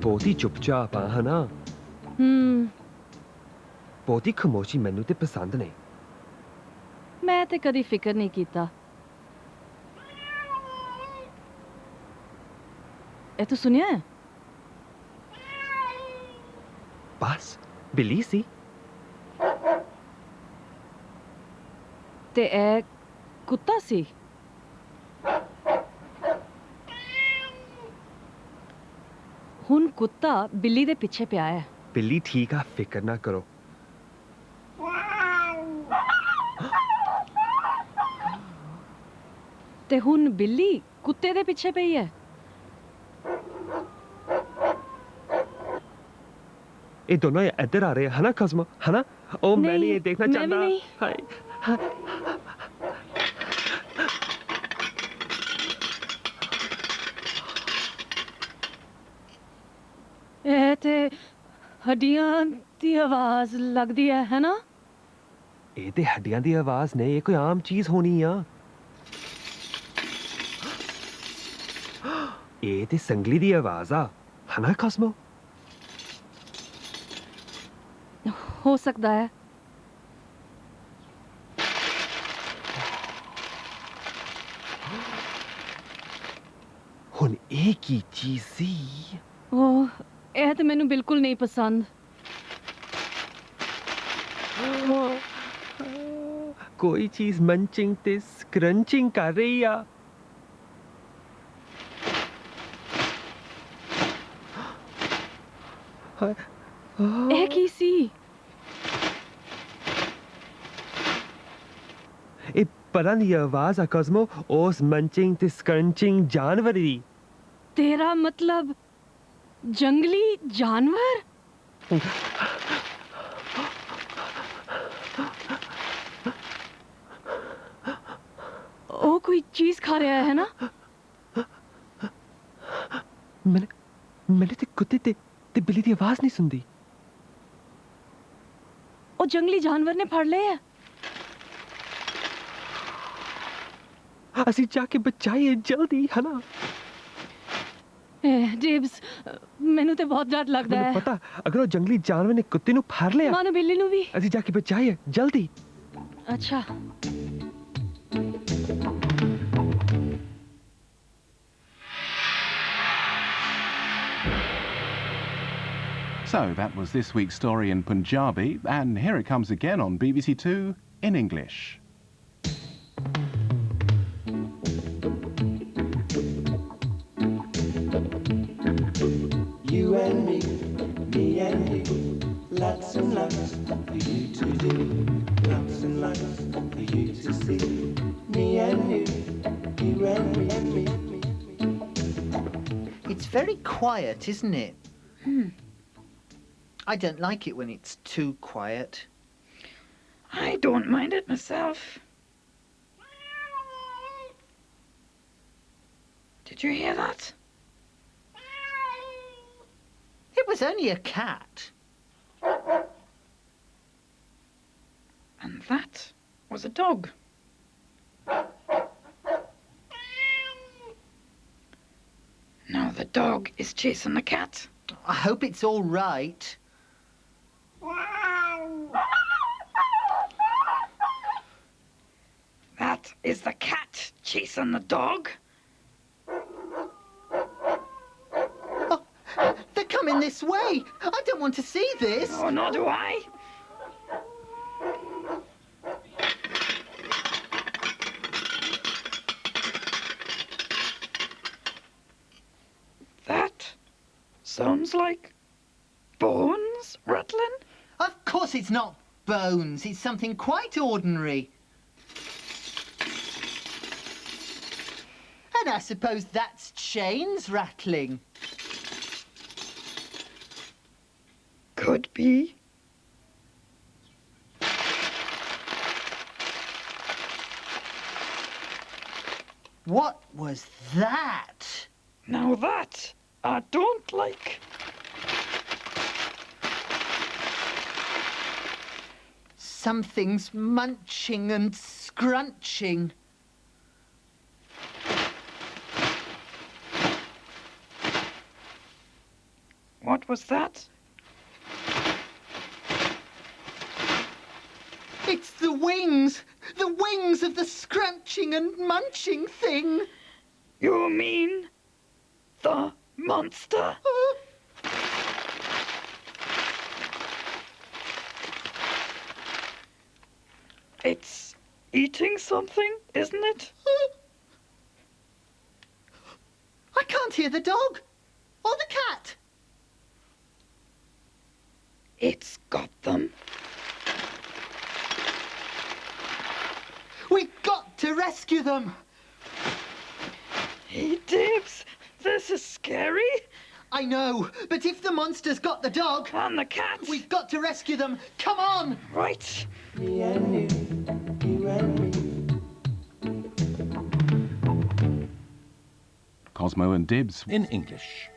बहुत ही चुपचाप है ना बहुत ही खामोशी मैनू ते पसंद नहीं मैं ते कदी फिक्र नहीं कीता ए तू सुनिया है बस बिल्ली सी ते ए कुत्ता सी हुन कुत्ता बिल्ली दे पीछे पिया है बिल्ली ठीक है फिक्र ना करो ते हुन बिल्ली कुत्ते दे पीछे पई है ये दोनों इधर आ रहे हैं है ना कॉस्मो है ना ओ मैं नहीं ये देखना चाहता हाय ए ते हड्डियां दी आवाज लगदी है ना ये ते हड्डियां दी आवाज नहीं ये कोई आम चीज होनी है ये ते संगली दी आवाज आ है ना कॉस्मो हो सकता है हुन एक ही चीज सी ओह ਇਹ ਤੇ ਮੈਨੂੰ ਬਿਲਕੁਲ ਨਹੀਂ ਪਸੰਦ कोई चीज मंचिंग ते स्क्रंचिंग कर रही है ਇਹ ਕੀ ਸੀ ਇਹ ਪਰਾਂ ਦੀ ਆਵਾਜ਼ ਆ ਕੌਸਮੋ ਉਸ ਮੰਚਿੰਗ ਤੇ ਸਕਰੰਚਿੰਗ ਜਾਨਵਰ ਦੀ ਤੇਰਾ ਮਤਲਬ जंगली जानवर ओ कोई चीज खा रहा है ना मैंने ते कुत्ते ते बिल्ली दी आवाज नहीं सुनदी ओ जंगली जानवर ने फड़ लिया ਅਸੀਂ ਜਾ ਕੇ ਬਚਾਈਏ ਜਲਦੀ ਹੈ ਨਾ डिब्स ਮੈਨੂੰ ਤੇ ਬਹੁਤ ਡਰ ਲੱਗਦਾ ਹੈ ਮੈਨੂੰ ਪਤਾ ਅਗਰ ਉਹ ਜੰਗਲੀ ਜਾਨਵਰ ਨੇ ਕੁੱਤੇ ਨੂੰ ਫੜ ਲਿਆ ਮਾਨੂੰ ਬਿੱਲੀ ਨੂੰ ਵੀ ਅਸੀਂ ਜਾ ਕੇ ਬਚਾਈਏ ਜਲਦੀ ਅੱਛਾ So that was this week's story in Punjabi, and here it comes again on BBC Two in English. You and me and you, lots and lots for you to do, lots and lots for you to see. Me and you and me. It's very quiet, isn't it? I don't like it when it's too quiet. I don't mind it myself. Did you hear that? It was only a cat. And that was a dog. Now the dog is chasing the cat. I hope it's all right. That is the cat chasing the dog. Oh, they're coming this way. I don't want to see this. Oh, nor do I. That sounds like bones rattling. Of course it's not bones. It's something quite ordinary. And I suppose that's chains rattling. Could be. What was that? Now that I don't like. Something's munching and scrunching. What was that? It's the wings! The wings of the scrunching and munching thing! You mean the monster? It's eating something, isn't it? I can't hear the dog or the cat. It's got them. We've got to rescue them. Hey, Dibs, this is scary. I know, but if the monster's got the dog, And the cat. we've got to rescue them. Come on! Right. Me and you and me. Cosmo and Dibs in English.